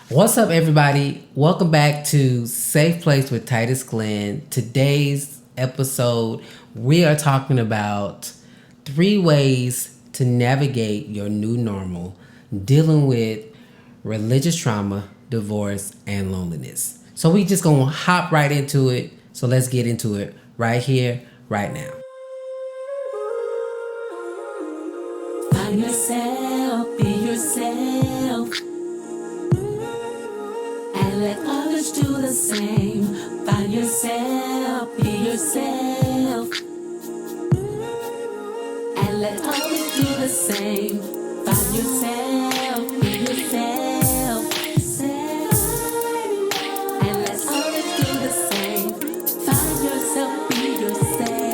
What's up, everybody? Welcome back to Safe Place with Titus Glenn. Today's episode, we are talking about 3 ways to navigate your new normal, dealing with religious trauma, divorce, and loneliness. So we just gonna hop right into it. So let's get into it right here, right now. Find yourself, be yourself, and let others do the same. Find yourself, be yourself, and let others do the same. Find yourself, be yourself, and let others do the same. Find yourself, be yourself,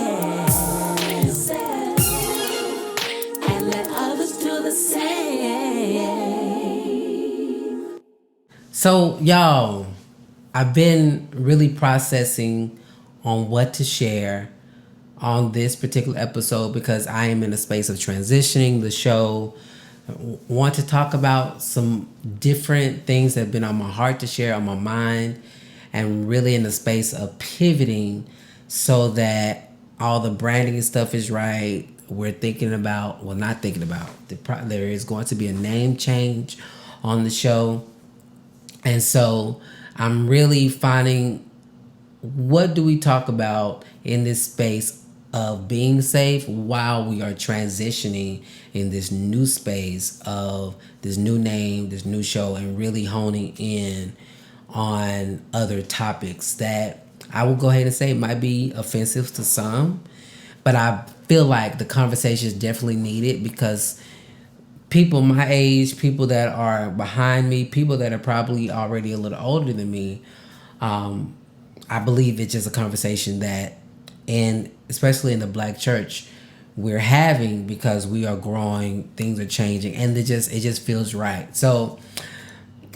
and let others do the same. So, y'all, I've been really processing on what to share on this particular episode because I am in a space of transitioning the show. Want to talk about some different things that have been on my heart to share, on my mind, and really in the space of pivoting so that all the branding and stuff is right. We're thinking about, well, not thinking about, there is going to be a name change on the show. And so I'm really finding, what do we talk about in this space of being safe while we are transitioning in this new space of this new name, this new show, and really honing in on other topics that I will go ahead and say might be offensive to some, but I feel like the conversation is definitely needed because people my age, people that are behind me, people that are probably already a little older than me, I believe it's just a conversation that, and especially in the Black church, we're having because we are growing, things are changing, and it just feels right. So,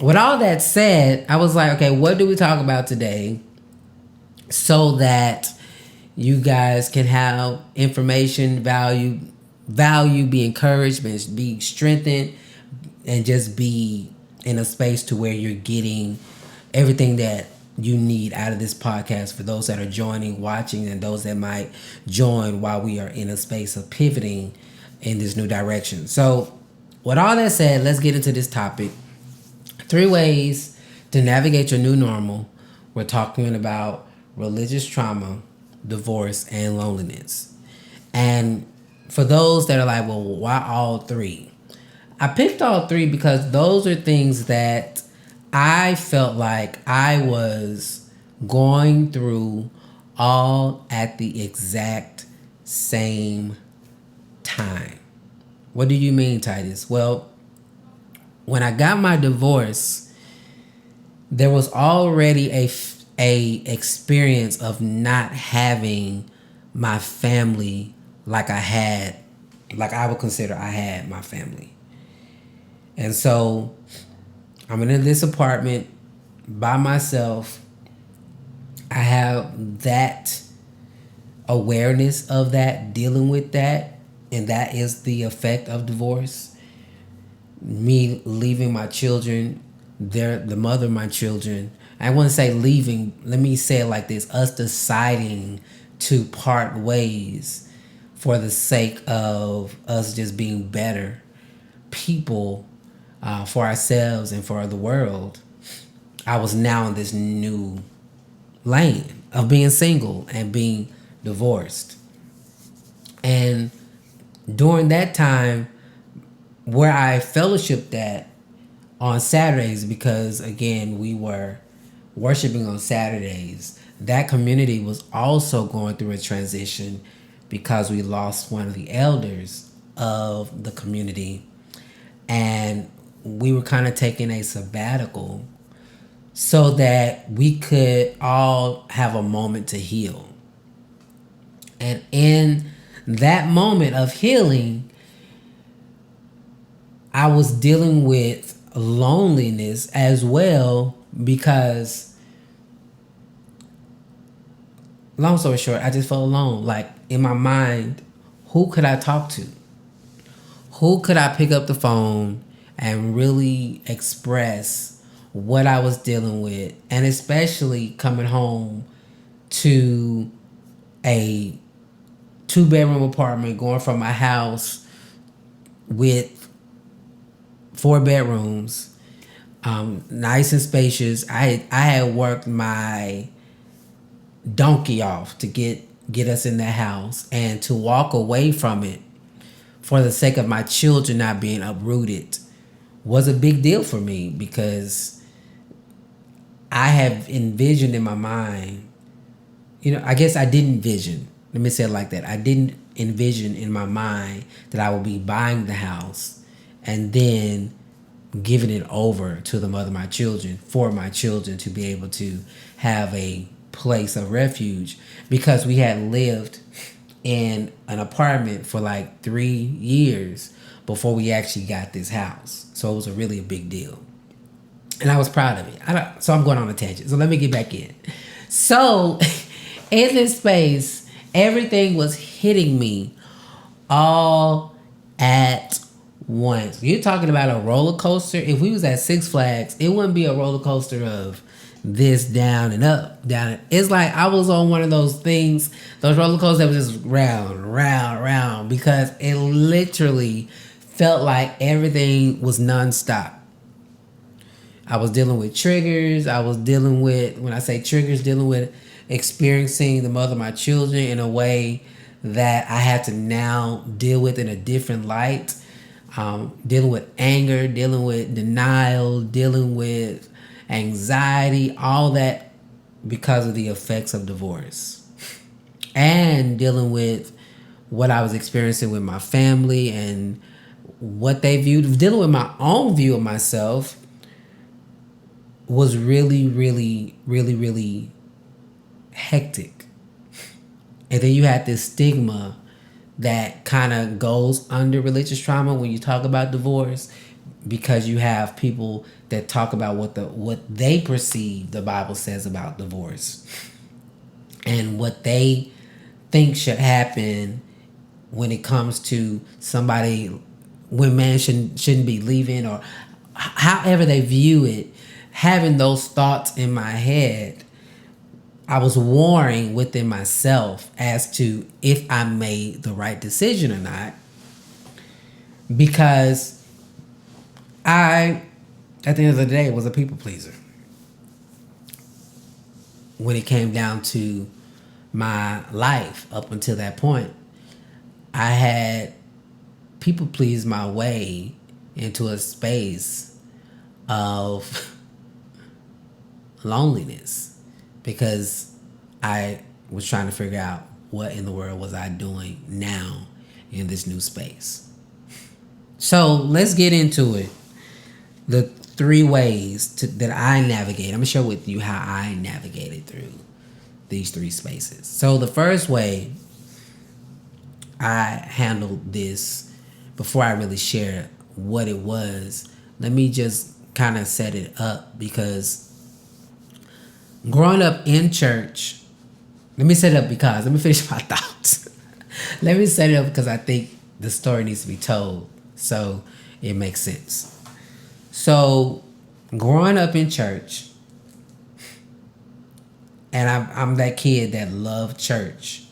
with all that said, I was like, okay, what do we talk about today, so that you guys can have information, value, be encouraged, be strengthened, and just be in a space to where you're getting everything that you need out of this podcast for those that are joining, watching, and those that might join while we are in a space of pivoting in this new direction. So, with all that said, let's get into this topic. 3 ways to navigate your new normal. We're talking about religious trauma, divorce, and loneliness. And for those that are like, well, why all three? I picked all three because those are things that I felt like I was going through all at the exact same time. What do you mean, Titus? Well, when I got my divorce, there was already a experience of not having my family like I would consider I had my family. And so I'm in this apartment by myself. I have that awareness of that, dealing with that, and that is the effect of divorce. Me leaving my children, they're the mother of my children. I want to say leaving, let me say it like this: us deciding to part ways for the sake of us just being better people for ourselves and for the world. I was now in this new lane of being single and being divorced. And during that time, where I fellowshipped at on Saturdays, because again, we were worshiping on Saturdays, that community was also going through a transition because we lost one of the elders of the community. And we were kind of taking a sabbatical so that we could all have a moment to heal. And in that moment of healing, I was dealing with loneliness as well because, long story short, I just felt alone. Like in my mind, who could I talk to? Who could I pick up the phone and really express what I was dealing with, and especially coming home to a 2-bedroom apartment, going from a house with 4 bedrooms, nice and spacious. I had worked my donkey off to get us in that house, and to walk away from it for the sake of my children not being uprooted was a big deal for me, because I have envisioned in my mind, I guess I didn't envision. Let me say it like that. I didn't envision in my mind that I would be buying the house and then giving it over to the mother of my children, for my children to be able to have a place of refuge, because we had lived in an apartment for like 3 years before we actually got this house. So it was a big deal. And I was proud of it. So I'm going on a tangent. So let me get back in. So in this space, everything was hitting me all at once. You're talking about a roller coaster. If we was at Six Flags, it wouldn't be a roller coaster of this down and up, down. It's like I was on one of those things, those roller coasters that was just round, round, round, because it literally felt like everything was nonstop. I was dealing with triggers. I was dealing with, when I say triggers, dealing with experiencing the mother of my children in a way that I had to now deal with in a different light. Dealing with anger, dealing with denial, dealing with anxiety, all that because of the effects of divorce. And dealing with what I was experiencing with my family and what they viewed, dealing with my own view of myself was really hectic. And then you had this stigma that kind of goes under religious trauma when you talk about divorce, because you have people that talk about what they perceive the Bible says about divorce and what they think should happen when it comes to somebody, when man shouldn't be leaving, or however they view it. Having those thoughts in my head, I was warring within myself as to if I made the right decision or not, because I, at the end of the day, was a people pleaser. When it came down to my life up until that point, I had people pleased my way into a space of loneliness, because I was trying to figure out what in the world was I doing now in this new space. So let's get into it. The 3 ways that I navigate. I'm going to share with you how I navigated through these 3 spaces. So the first way I handled this, before I really share what it was, let me just kind of set it up, because growing up in church, let me finish my thoughts. Let me set it up because I think the story needs to be told so it makes sense. So, growing up in church, and I'm that kid that loved church,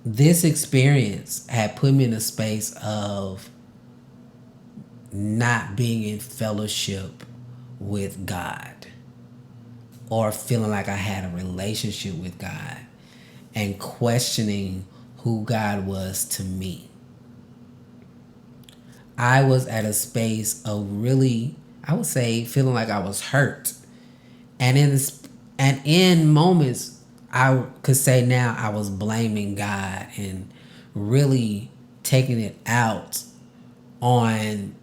this experience had put me in a space of not being in fellowship with God, or feeling like I had a relationship with God, and questioning who God was to me. I was at a space of really, I would say, feeling like I was hurt. And in moments, I could say now I was blaming God and really taking it out on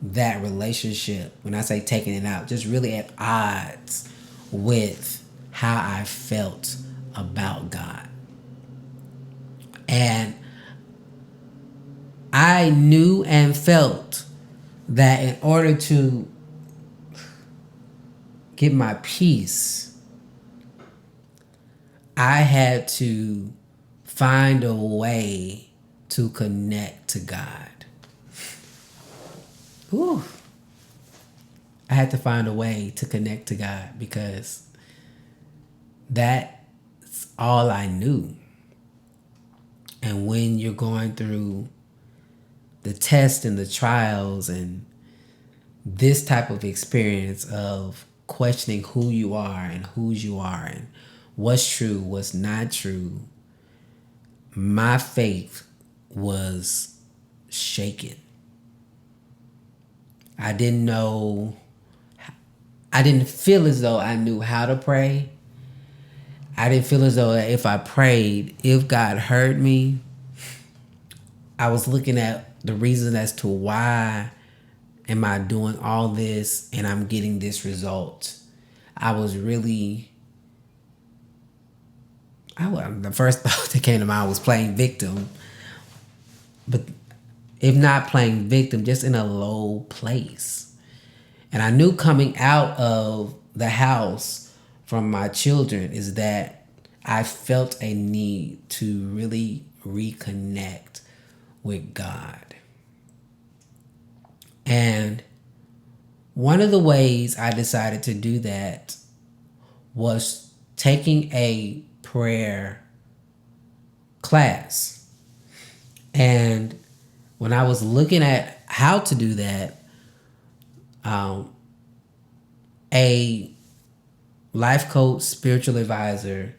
that relationship. When I say taking it out, just really at odds with how I felt about God. And I knew and felt that in order to get my peace, I had to find a way to connect to God. Ooh. had to find a way to connect to God because that's all I knew. And when you're going through the tests and the trials and this type of experience of questioning who you are and whose you are and what's true, what's not true, my faith was shaken. I didn't know, I didn't feel as though I knew how to pray. I didn't feel as though if I prayed, if God heard me. I was looking at the reason as to why am I doing all this and I'm getting this result. I was really, the first thought that came to mind was playing victim. But if not playing victim, just in a low place. And I knew coming out of the house from my children is that I felt a need to really reconnect with God. And one of the ways I decided to do that was taking a prayer class. And when I was looking at how to do that, a life coach, spiritual advisor,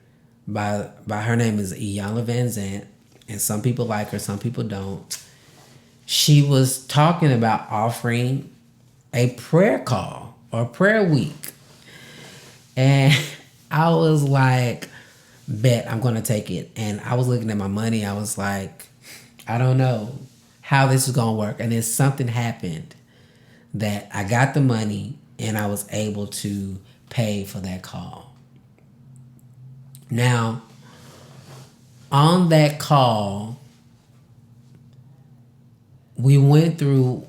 by her name is Iyanla Van Zant, and some people like her, some people don't. She was talking about offering a prayer call or prayer week. And I was like, bet I'm going to take it. And I was looking at my money. I was like, I don't know how this is going to work. And then something happened that I got the money and I was able to pay for that call. Now, on that call, we went through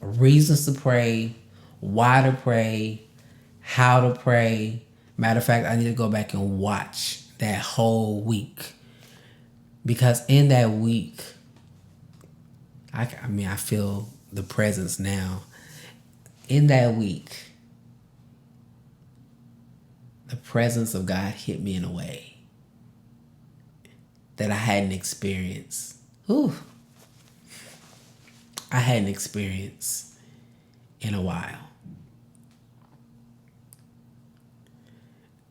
reasons to pray, why to pray, how to pray. Matter of fact, I need to go back and watch that whole week. Because in that week, I feel the presence now. In that week, the presence of God hit me in a way that I hadn't experienced. I hadn't experienced in a while.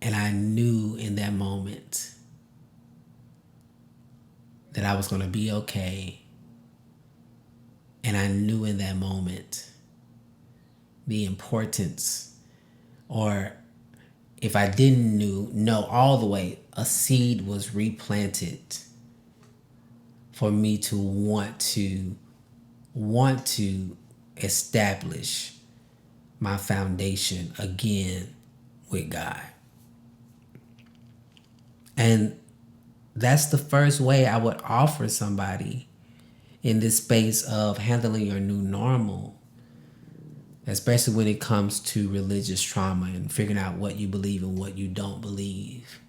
And I knew in that moment that I was going to be okay. And I knew in that moment the importance, or if I didn't know all the way, a seed was replanted for me to want to establish my foundation again with God. And that's the first way I would offer somebody in this space of handling your new normal, especially when it comes to religious trauma and figuring out what you believe and what you don't believe,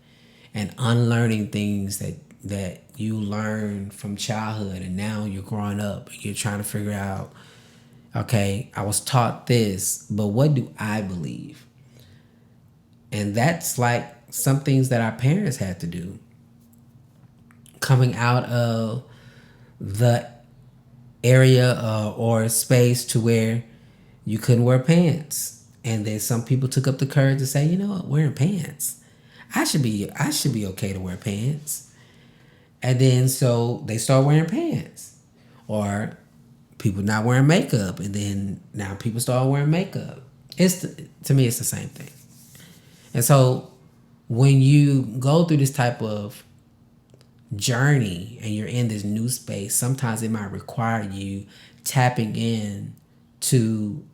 and unlearning things that you learned from childhood and now you're growing up and you're trying to figure out, okay, I was taught this, but what do I believe? And that's like some things that our parents had to do. Coming out of the area or space to where you couldn't wear pants. And then some people took up the courage to say, you know what, wearing pants. I should be okay to wear pants. And then so they start wearing pants. Or people not wearing makeup, and then now people start wearing makeup. To me, it's the same thing. And so when you go through this type of journey and you're in this new space, sometimes it might require you tapping in to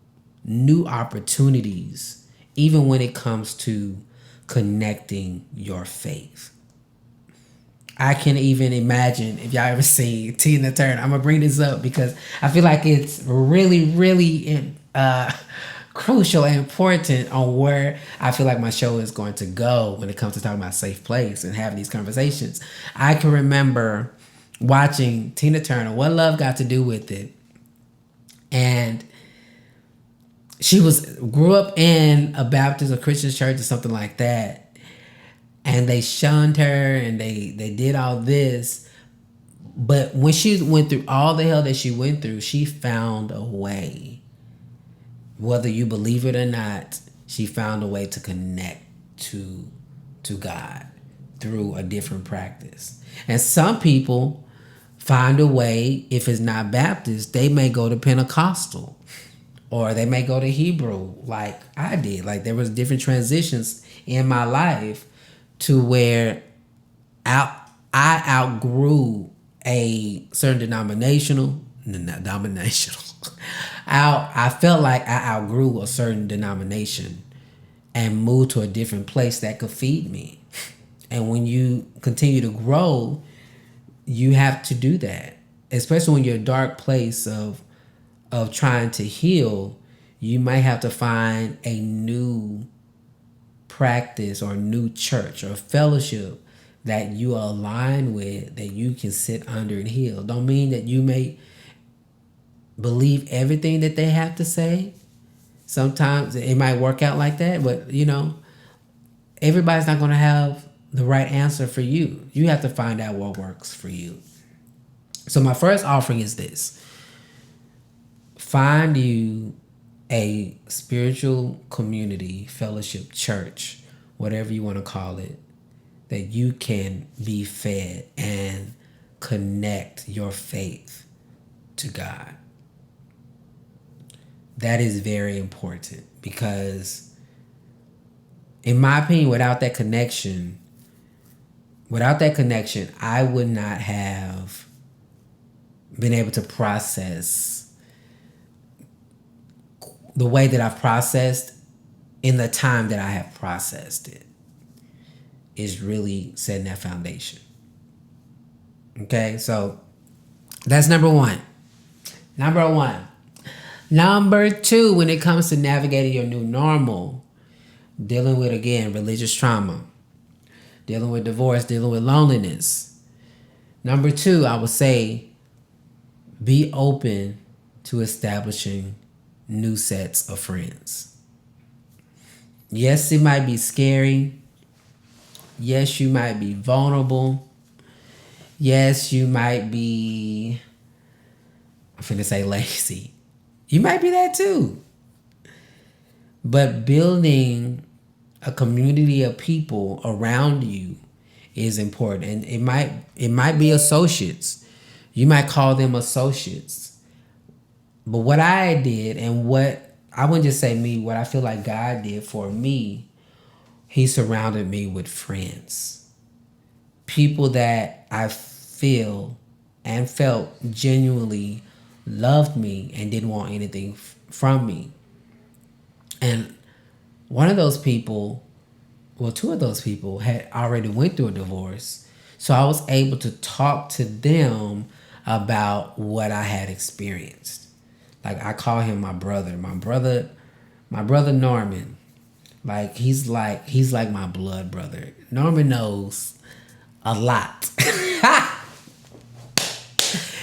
new opportunities, even when it comes to connecting your faith. I can even imagine, if y'all ever seen Tina Turner, I'm gonna bring this up because I feel like it's really, really crucial and important on where I feel like my show is going to go when it comes to talking about safe place and having these conversations. I can remember watching Tina Turner, What Love Got to Do with It, and she grew up in a Baptist or Christian church or something like that, and they shunned her and they did all this. But when she went through all the hell that she went through, she found a way. Whether you believe it or not, she found a way to connect to God through a different practice. And some people find a way, if it's not Baptist, they may go to Pentecostal, or they may go to Hebrew like I did. Like there was different transitions in my life to where I outgrew a certain denominational. I felt like I outgrew a certain denomination and moved to a different place that could feed me. And when you continue to grow, you have to do that, especially when you're in a dark place of trying to heal. You might have to find a new practice or a new church or fellowship that you align with, that you can sit under and heal. Don't mean that you may believe everything that they have to say. Sometimes it might work out like that, but everybody's not going to have the right answer for you. You have to find out what works for you. So my first offering is this: find you a spiritual community, fellowship, church, whatever you want to call it, that you can be fed and connect your faith to God. That is very important, because in my opinion, without that connection, I would not have been able to process the way that I've processed in the time that I have processed it. Is really setting that foundation. Okay, so that's number one. Number two, when it comes to navigating your new normal, dealing with, again, religious trauma, dealing with divorce, dealing with loneliness. Number two, I would say, be open to establishing new sets of friends. Yes, it might be scary. Yes, you might be vulnerable. Yes, you might be, I'm finna say lazy. You might be that too. But building a community of people around you is important. And it might be associates. You might call them associates. But what I did, and what I wouldn't just say me, what I feel like God did for me, He surrounded me with friends. People that I feel and felt genuinely loved me and didn't want anything from me. And one of those people, well, two of those people had already went through a divorce. So I was able to talk to them about what I had experienced. Like, I call him my brother. My brother Norman. Like he's like my blood brother. Norman knows a lot.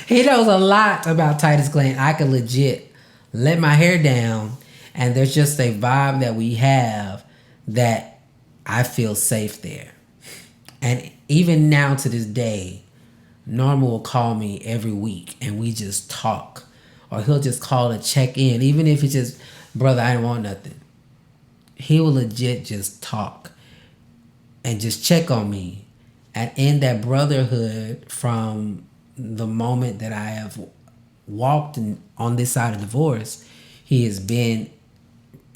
He knows a lot about Titus Glenn. I could legit let my hair down, and there's just a vibe that we have that I feel safe there. And even now to this day, Norman will call me every week and we just talk. Or he'll just call to check in, even if it's just, brother, I didn't want nothing. He will legit just talk and just check on me. And in that brotherhood, from the moment that I have walked on this side of divorce, he has been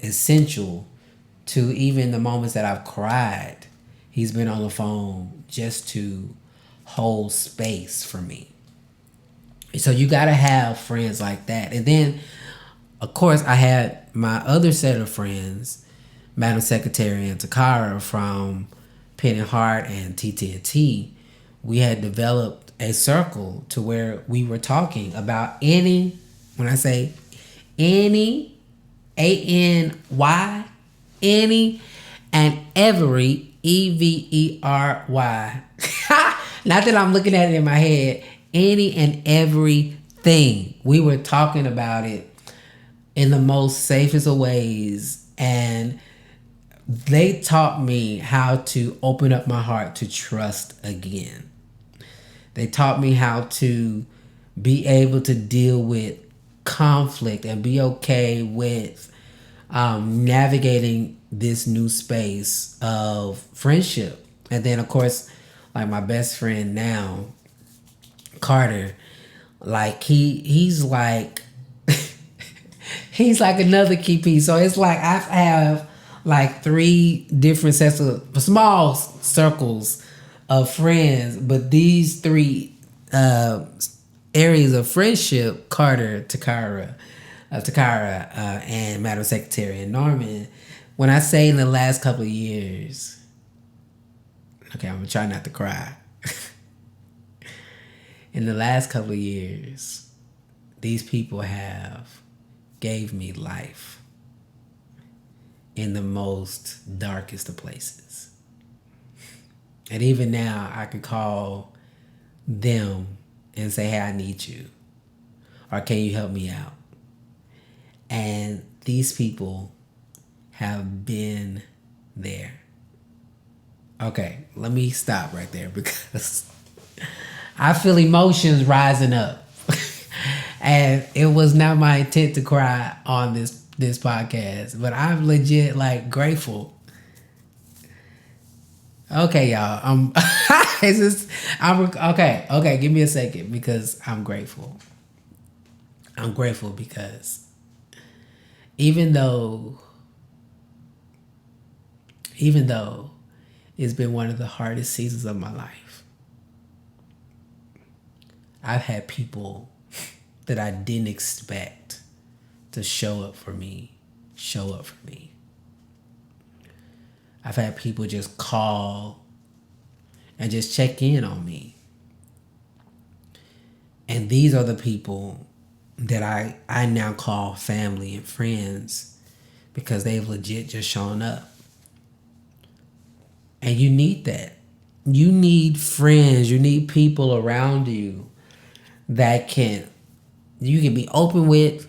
essential to even the moments that I've cried. He's been on the phone just to hold space for me. So you got to have friends like that. And then, of course, I had my other set of friends, Madam Secretary and Takara from Pen and Heart and TTT. We had developed a circle to where we were talking about any, when I say any, A-N-Y, any and every, E-V-E-R-Y. Not that I'm looking at it in my head. Any and everything. We were talking about it in the most safest of ways. And they taught me how to open up my heart to trust again. They taught me how to be able to deal with conflict and be okay with navigating this new space of friendship. And then, of course, like my best friend now, Carter, like he's like he's like another key piece. So it's like I have like three different sets of small circles of friends, but these three areas of friendship, Carter, Takara, and Madam Secretary and Norman, when I say in the last couple of years, okay, I'm gonna try not to cry. In the last couple of years, these people have gave me life in the most darkest of places. And even now, I could call them and say, hey, I need you. Or can you help me out? And these people have been there. Okay, let me stop right there because I feel emotions rising up. And it was not my intent to cry on this podcast, but I'm legit like grateful. Okay, y'all. I'm okay, give me a second because I'm grateful. I'm grateful because even though it's been one of the hardest seasons of my life, I've had people that I didn't expect to show up for me. I've had people just call and just check in on me. And these are the people that I now call family and friends because they've legit just shown up. And you need that. You need friends. You need people around you that you can be open with,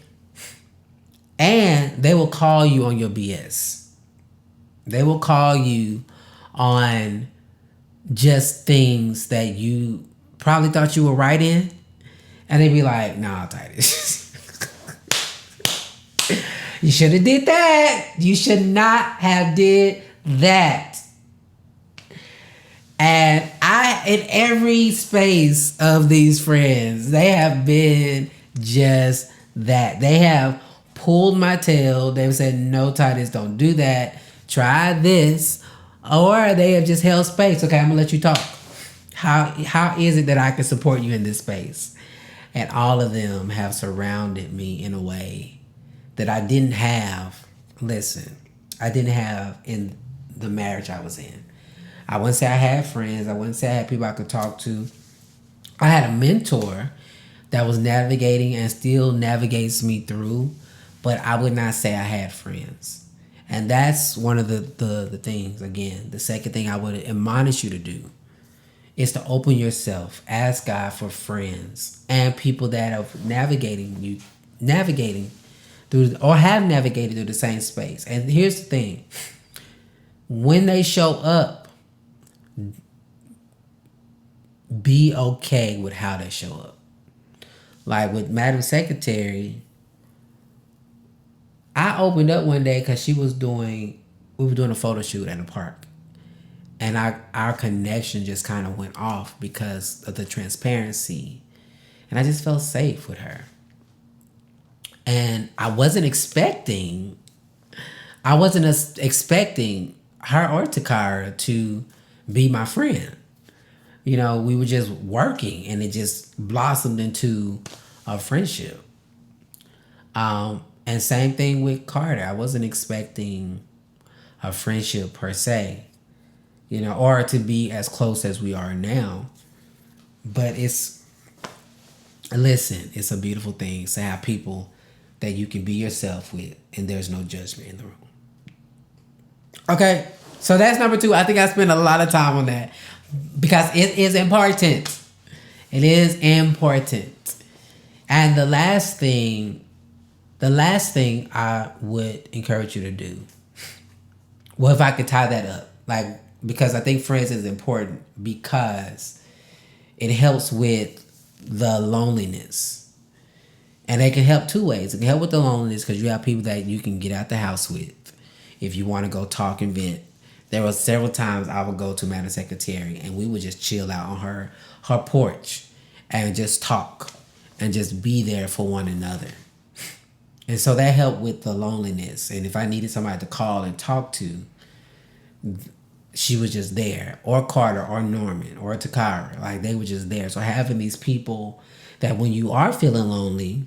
and they will call you on your BS. They will call you on just things that you probably thought you were right in, and they be like, nah, Titus. You should have did that. You should not have did that. And in every space of these friends, they have been just that. They have pulled my tail. They've said, no, Titus, don't do that. Try this. Or they have just held space. Okay, I'm going to let you talk. How is it that I can support you in this space? And all of them have surrounded me in a way that I didn't have. Listen, I didn't have in the marriage I was in. I wouldn't say I had friends. I wouldn't say I had people I could talk to. I had a mentor that was navigating and still navigates me through, but I would not say I had friends. And that's one of the things, again, the second thing I would admonish you to do is to open yourself. Ask God for friends and people that are navigating through or have navigated through the same space. And here's the thing. When they show up, be okay with how they show up. Like with Madam Secretary, I opened up one day because we were doing a photo shoot at a park. And our connection just kind of went off because of the transparency. And I just felt safe with her. And I wasn't expecting her or Takara to be my friend. You know, we were just working and it just blossomed into a friendship. And same thing with Carter. I wasn't expecting a friendship per se, you know, or to be as close as we are now. But it's a beautiful thing to have people that you can be yourself with and there's no judgment in the room. Okay, so that's number 2. I think I spent a lot of time on that because it is important. It is important. And the last The last thing I would encourage you to do, well, if I could tie that up, like, because I think friends is important because it helps with the loneliness. And they can help two ways. It can help with the loneliness because you have people that you can get out the house with if you want to go talk and vent. There were several times I would go to Madam Secretary and we would just chill out on her porch and just talk and just be there for one another. And so that helped with the loneliness. And if I needed somebody to call and talk to, she was just there. Or Carter or Norman or Takara. Like they were just there. So having these people that when you are feeling lonely,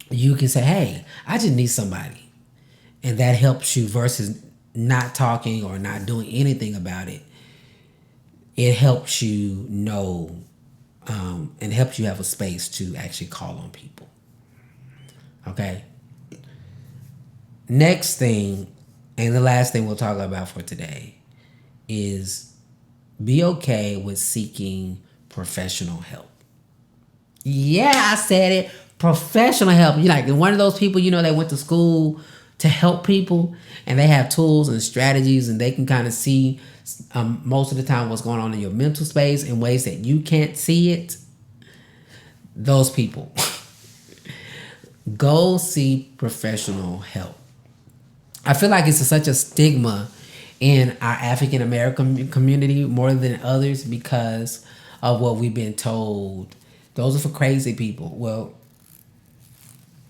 you can say, hey, I just need somebody. And that helps you versus not talking or not doing anything about it. It helps you know and helps you have a space to actually call on people. Okay? Next thing, and the last thing we'll talk about for today, is be okay with seeking professional help. Yeah, I said it. Professional help. You're like one of those people, they went to school to help people and they have tools and strategies and they can kind of see most of the time what's going on in your mental space in ways that you can't see it. Those people. Go see professional help. I feel like it's such a stigma in our African American community more than others because of what we've been told. Those are for crazy people. Well,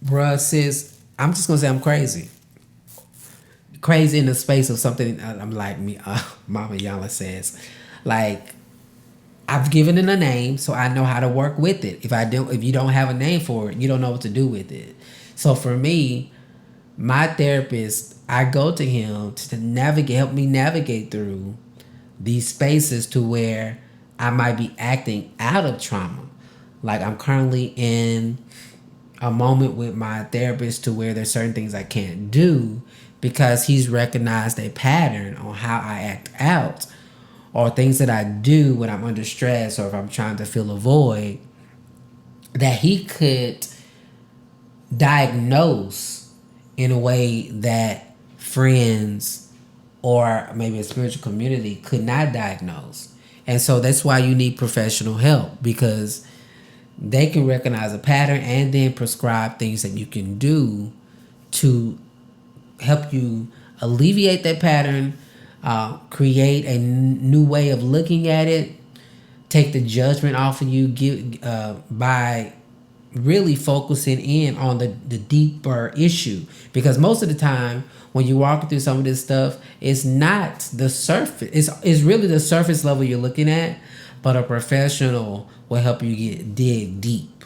bruh, sis, I'm just gonna say I'm crazy. Crazy in the space of something. I'm like me. Mama Yala says, like I've given it a name, so I know how to work with it. If you don't have a name for it, you don't know what to do with it. So for me, my therapist, I go to him to help me navigate through these spaces to where I might be acting out of trauma. Like I'm currently in a moment with my therapist to where there's certain things I can't do because he's recognized a pattern on how I act out or things that I do when I'm under stress or if I'm trying to fill a void that he could diagnose in a way that friends or maybe a spiritual community could not diagnose. And so that's why you need professional help because they can recognize a pattern and then prescribe things that you can do to help you alleviate that pattern, create a new way of looking at it, take the judgment off of you by really focusing in on the deeper issue. Because most of the time when you're walking through some of this stuff, it's not the surface. It's really the surface level you're looking at, but a professional will help you dig deep.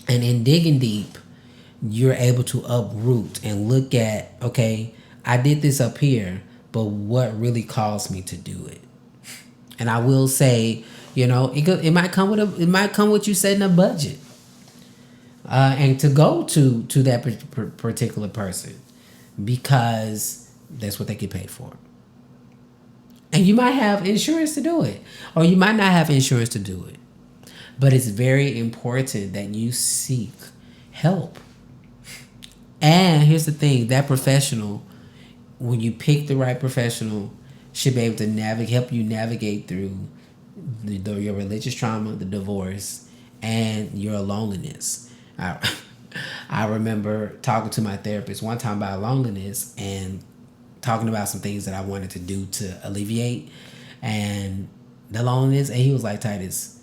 And in digging deep, you're able to uproot and look at, okay, I did this up here, but what really caused me to do it? And I will say, it might come with you setting a budget, and to go to that particular person because that's what they get paid for. And you might have insurance to do it, or you might not have insurance to do it. But it's very important that you seek help. And here's the thing, that professional, when you pick the right professional, should be able to help you navigate through your religious trauma, the divorce, and your loneliness. I remember talking to my therapist one time about loneliness and talking about some things that I wanted to do to alleviate and the loneliness. And he was like, Titus,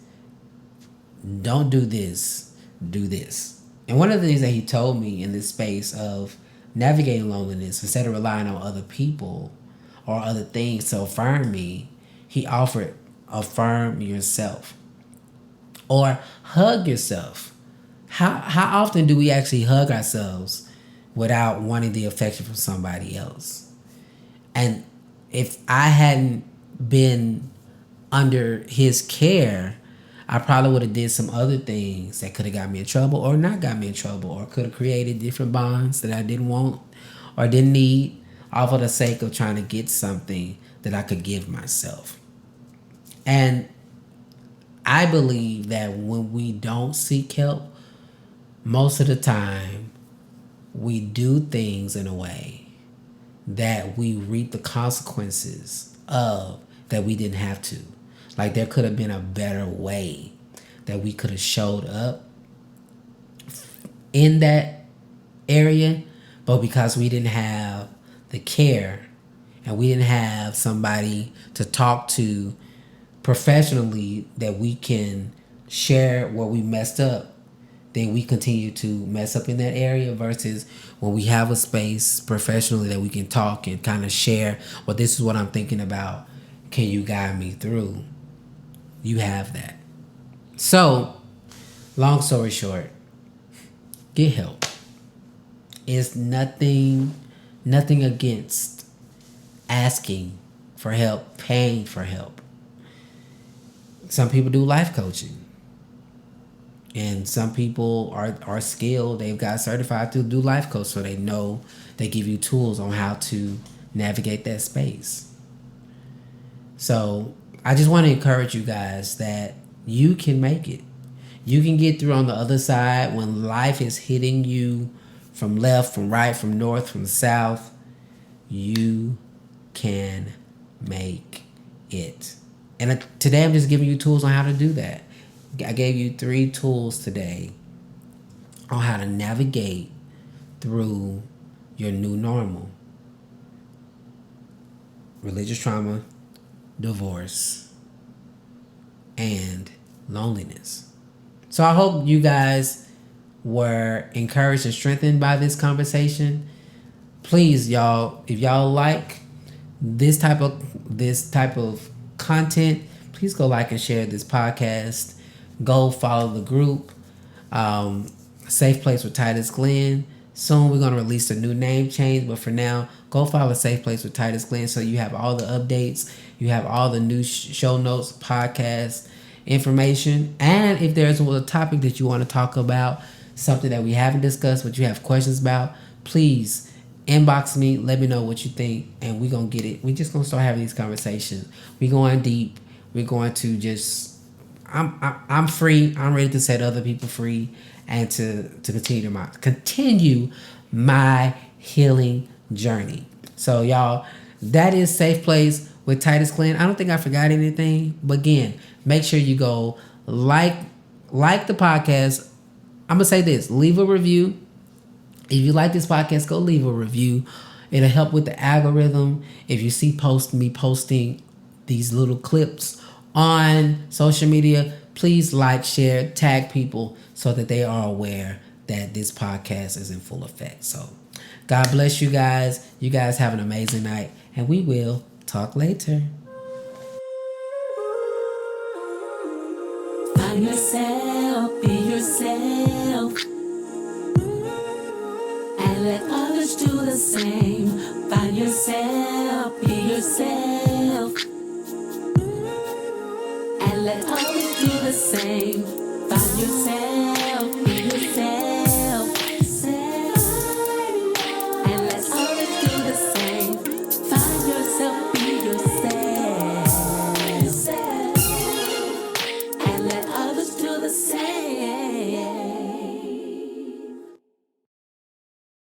don't do this, do this. And one of the things that he told me in this space of navigating loneliness, instead of relying on other people or other things to affirm me, he offered affirm yourself or hug yourself. How often do we actually hug ourselves without wanting the affection from somebody else? And if I hadn't been under his care, I probably would have did some other things that could have got me in trouble or not got me in trouble or could have created different bonds that I didn't want or didn't need, all for the sake of trying to get something that I could give myself. And I believe that when we don't seek help, most of the time we do things in a way that we reap the consequences of that we didn't have to. Like there could have been a better way that we could have showed up in that area, but because we didn't have the care and we didn't have somebody to talk to professionally that we can share where we messed up, then we continue to mess up in that area versus when we have a space professionally that we can talk and kind of share, well, this is what I'm thinking about. Can you guide me through? You have that. So, long story short, get help. It's nothing against asking for help, paying for help. Some people do life coaching. And some people are skilled. They've got certified to do life coach, so they know, they give you tools on how to navigate that space. So I just want to encourage you guys that you can make it. You can get through on the other side when life is hitting you from left, from right, from north, from south. You can make it. And today I'm just giving you tools on how to do that. I gave you 3 tools today on how to navigate through your new normal. Religious trauma, divorce, and loneliness. So I hope you guys were encouraged and strengthened by this conversation. Please, y'all, if y'all like this type of content, please go like and share this podcast. Go follow the group, Safe Place with Titus Glenn. Soon we're going to release a new name change, but for now, go follow Safe Place with Titus Glenn so you have all the updates, you have all the new show notes, podcast information, and if there's a topic that you want to talk about, something that we haven't discussed but you have questions about, please inbox me, let me know what you think, and we're going to get it. We're just going to start having these conversations. We're going deep. We're going to just... I'm free. I'm ready to set other people free and to continue my healing journey. So y'all, that is Safe Place with Titus Glenn. I don't think I forgot anything, but again, make sure you go like the podcast. I'm gonna say this: leave a review. If you like this podcast, go leave a review. It'll help with the algorithm. If you see me posting these little clips on social media, please like, share, tag people so that they are aware that this podcast is in full effect. So God bless you guys. You guys have an amazing night, and we will talk later. Find yourself, be yourself, and let others do the same. Find yourself, be yourself, and let others do the same. Find yourself, be